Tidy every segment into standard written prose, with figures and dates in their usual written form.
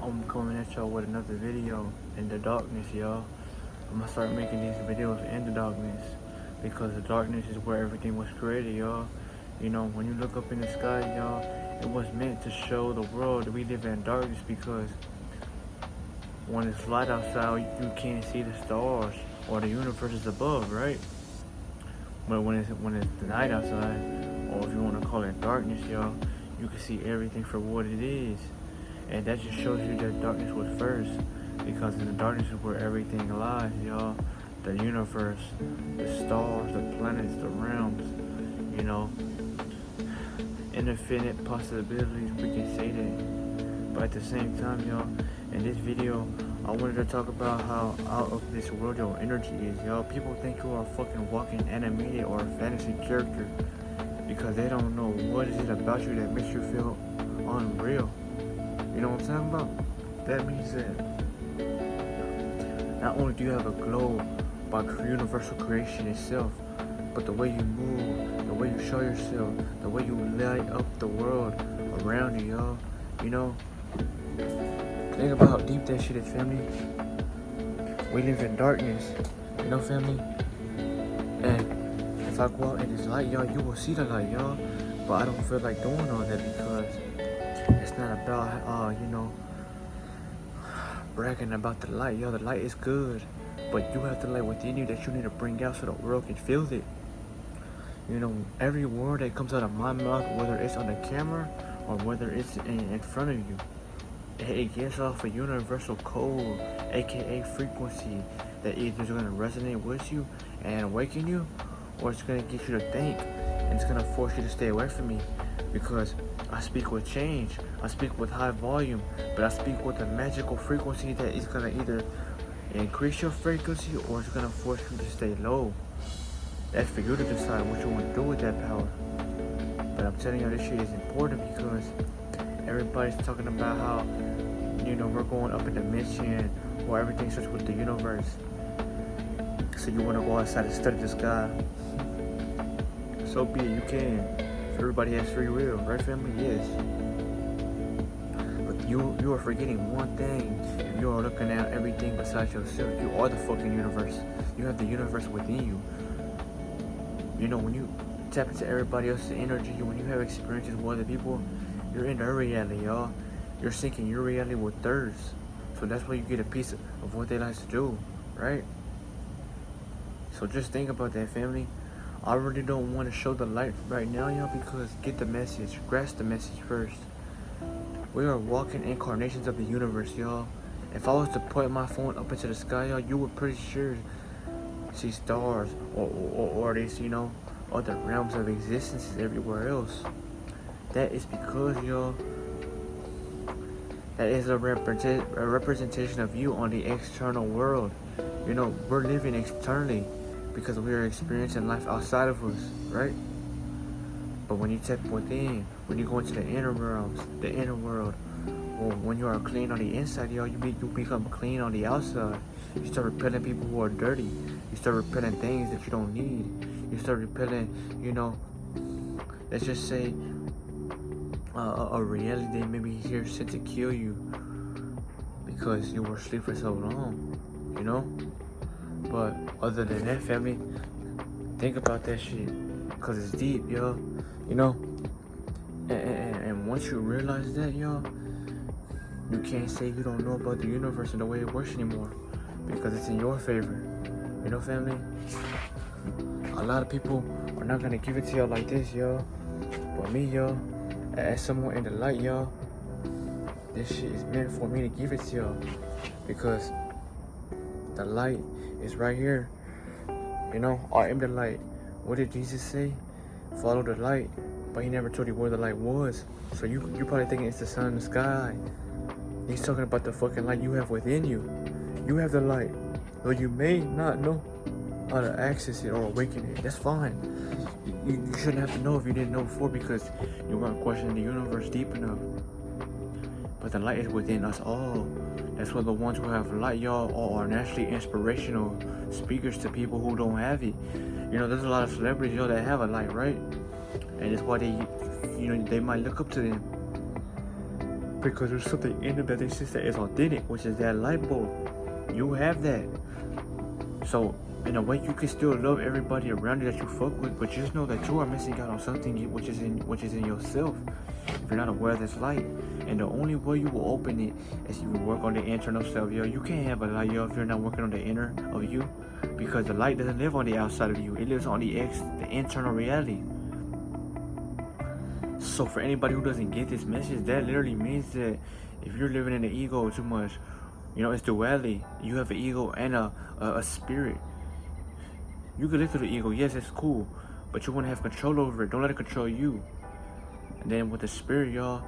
I'm coming at y'all with another video in the darkness, y'all. I'm gonna start making these videos in the darkness because the darkness is where everything was created, y'all. You know, when you look up in the sky, y'all, it was meant to show the world that we live in darkness because when it's light outside, you can't see the stars or the universe is above, right? But when it's the night outside, or if you want to call it darkness, y'all, you can see everything for what it is. And that just shows you that darkness was first. Because in the darkness is where everything lies, y'all. The universe, the stars, the planets, the realms, you know. Infinite possibilities, we can say that. But at the same time, y'all, in this video, I wanted to talk about how out of this world your energy is, y'all. People think you are a fucking walking animated or a fantasy character because they don't know what is it about you that makes you feel unreal. You know what I'm talking about? That means that not only do you have a glow by universal creation itself, but the way you move, the way you show yourself, the way you light up the world around you, y'all. You know, think about how deep that shit is, family. We live in darkness, you know, family. And if I go out in this light, y'all, you will see the light, y'all. But I don't feel like doing all that because it's not about, bragging about the light. Yo, the light is good, but you have the light within you that you need to bring out so the world can feel it. You know, every word that comes out of my mouth, whether it's on the camera or whether it's in front of you, it gives off a universal code, aka frequency, that either is going to resonate with you and awaken you, or it's going to get you to think, and it's going to force you to stay away from me. Because I speak with change, I speak with high volume, but I speak with a magical frequency that is going to either increase your frequency or it's going to force you to stay low. That's for you to decide what you want to do with that power. But I'm telling you, this shit is important because everybody's talking about how, you know, we're going up in dimension or everything starts with the universe. So you want to go outside and study the sky. So be it, you can. Everybody has free will, right, family? Yes. But you are forgetting one thing. If you are looking at everything besides yourself, you are the fucking universe. You have the universe within you. You know, when you tap into everybody else's energy, when you have experiences with other people, you're in their reality, y'all. You're syncing your reality with theirs. So that's why you get a piece of what they like to do, right? So just think about that, family. I really don't want to show the light right now, y'all, because get the message. Grasp the message first. We are walking incarnations of the universe, y'all. If I was to point my phone up into the sky, y'all, you would pretty sure see stars or these, you know, other realms of existences everywhere else. That is because, y'all, that is a representation of you on the external world. You know, we're living externally because we are experiencing life outside of us, right? But when you tap within, when you go into the inner realms, the inner world, or when you are clean on the inside, y'all, you become clean on the outside. You start repelling people who are dirty. You start repelling things that you don't need. You start repelling, you know, let's just say a reality that maybe here sent to kill you because you were asleep for so long, you know? But other than that, family, think about that shit, cause it's deep, y'all. You know, and once you realize that, y'all, you can't say you don't know about the universe and the way it works anymore, because it's in your favor. You know, family. A lot of people are not gonna give it to y'all like this, y'all. But me, y'all, as someone in the light, y'all, this shit is meant for me to give it to y'all, because the light is right here. You know, I am the light. What did Jesus say? Follow the light. But he never told you where the light was. So you're probably thinking it's the sun in the sky. He's talking about the fucking light you have within you. You have the light. Though you may not know how to access it or awaken it. That's fine. You shouldn't have to know if you didn't know before because you weren't questioning the universe deep enough. But the light is within us all. That's why the ones who have light, y'all, are naturally inspirational speakers to people who don't have it. You know, there's a lot of celebrities, y'all, that have a light, right? And that's why they, you know, they might look up to them. because there's something in them that they sense that is authentic, which is that light bulb. You have that. So in a way, you can still love everybody around you that you fuck with, but just know that you are missing out on something which is in yourself. If you're not aware of this light, and the only way you will open it is you will work on the internal self, yo. You can't have a light, yo, if you're not working on the inner of you, because the light doesn't live on the outside of you. It lives on the internal reality. So for anybody who doesn't get this message, that literally means that if you're living in the ego too much, it's duality. You have an ego and a spirit. You can live through the ego, yes, it's cool, but you want to have control over it. Don't let it control you. And then with the spirit, y'all,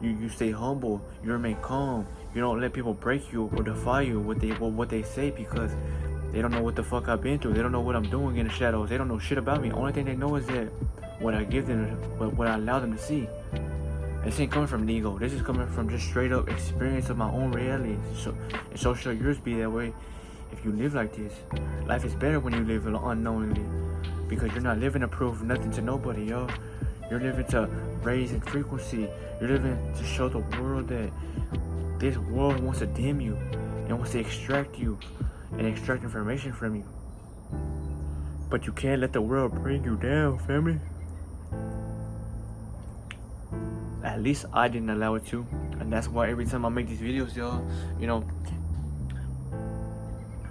you stay humble. You remain calm. You don't let people break you or defy you with what they say, because they don't know what the fuck I've been through. They don't know what I'm doing in the shadows. They don't know shit about me. Only thing they know is that what I give them, what I allow them to see. This ain't coming from the ego. This is coming from just straight up experience of my own reality. So shall yours be that way if you live like this. Life is better when you live unknowingly, because you're not living to prove nothing to nobody, yo. You're living to raise in frequency. You're living to show the world that this world wants to dim you and wants to extract you and extract information from you. But you can't let the world bring you down, family. At least I didn't allow it to. And that's why every time I make these videos, y'all,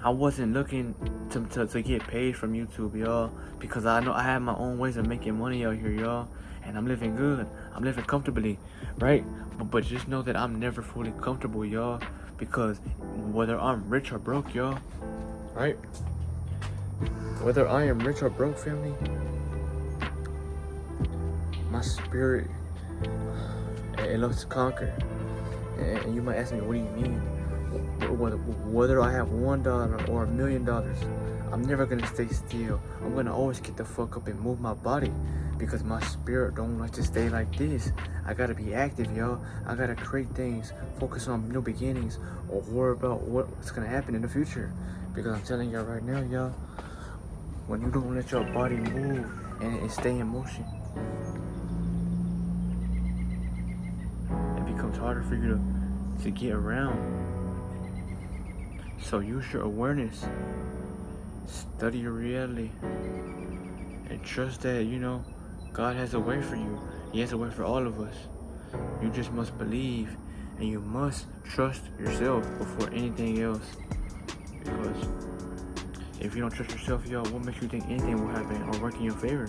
I wasn't looking to get paid from YouTube, y'all, because I know I have my own ways of making money out here, y'all, and I'm living good. I'm living comfortably, right? But just know that I'm never fully comfortable, y'all, because whether I'm rich or broke, y'all, right? Whether I am rich or broke, family, my spirit, it loves to conquer. And you might ask me, what do you mean? Whether I have $1 or $1 million, I'm never gonna stay still. I'm gonna always get the fuck up and move my body, because my spirit don't like to stay like this. I gotta be active, y'all. I gotta create things, focus on new beginnings, or worry about what's gonna happen in the future. Because I'm telling y'all right now, y'all, when you don't let your body move and stay in motion, it becomes harder for you to get around. So use your awareness, study your reality, and trust that, God has a way for you. He has a way for all of us. You just must believe, and you must trust yourself before anything else. Because if you don't trust yourself, y'all, what makes you think anything will happen or work in your favor?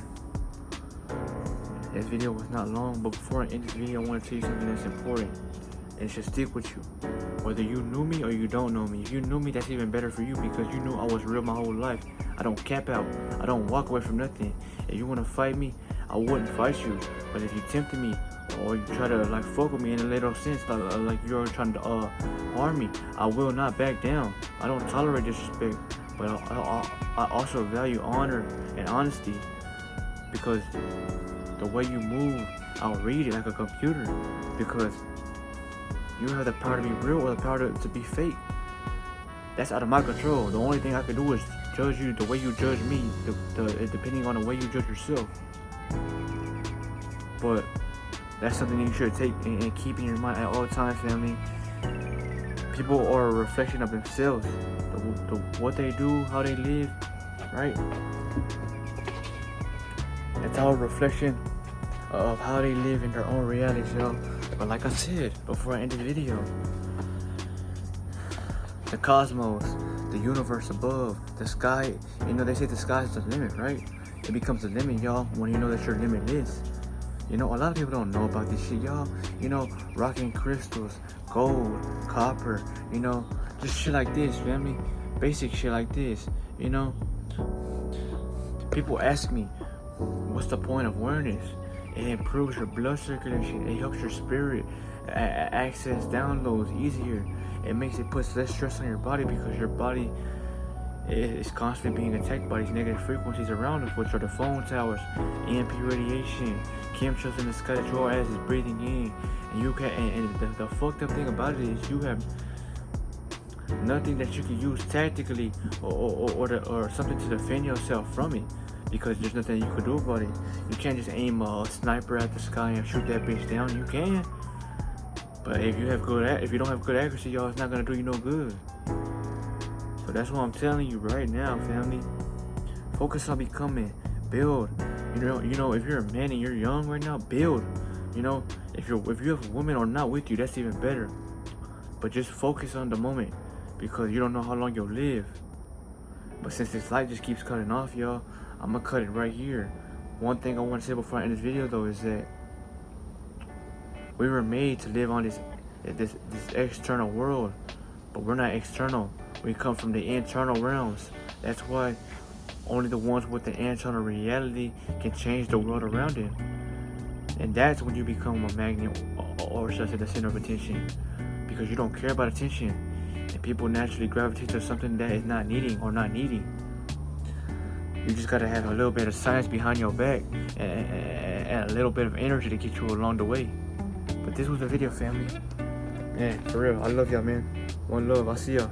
This video was not long, but before I end this video, I want to tell you something that's important. And it should stick with you. Whether you knew me or you don't know me. If you knew me, that's even better for you, because you knew I was real my whole life. I don't cap out. I don't walk away from nothing. If you want to fight me, I wouldn't fight you. But if you tempted me, or you try to fuck with me in a little sense, like you're trying to harm me, I will not back down. I don't tolerate disrespect, but I also value honor and honesty, because the way you move, I'll read it like a computer, because you have the power to be real or the power to be fake. That's out of my control. The only thing I can do is judge you the way you judge me, depending on the way you judge yourself. But that's something you should take and keep in your mind at all times, family. People are a reflection of themselves. What they do, how they live, right? It's all a reflection of how they live in their own realities, y'all. But like I said before I end the video, the cosmos, the universe above, the sky, they say the sky is the limit, right? It becomes the limit, y'all, when you know that you're limitless. A lot of people don't know about this shit, y'all. Rocking crystals, gold, copper, just shit like this, family. Basic shit like this, People ask me, what's the point of wearing this? It improves your blood circulation. It helps your spirit access downloads easier. It makes it puts less stress on your body, because your body is constantly being attacked by these negative frequencies around us, which are the phone towers, EMP radiation, chemtrails in the sky that your ass is breathing in. And the fucked up thing about it is you have nothing that you can use tactically or something to defend yourself from it, because there's nothing you can do about it. You can't just aim a sniper at the sky and shoot that bitch down. You can, But if you don't have good accuracy, y'all, it's not gonna do you no good. So that's what I'm telling you right now, family. Focus on becoming, build. You know, if you're a man and you're young right now, build. You know, if you have a woman or not with you, that's even better. But just focus on the moment, because you don't know how long you'll live. But since this light just keeps cutting off, y'all, I'm gonna cut it right here. One thing I want to say before I end this video, though, is that we were made to live on this external world, but we're not external. We come from the internal realms. That's why only the ones with the internal reality can change the world around them. And that's when you become a magnet, or should I say the center of attention, because you don't care about attention, and people naturally gravitate to something that is not needing or not needing. You just gotta have a little bit of science behind your back and a little bit of energy to get you along the way. But this was the video, family. Man, for real, I love y'all, man. One love. I'll see y'all.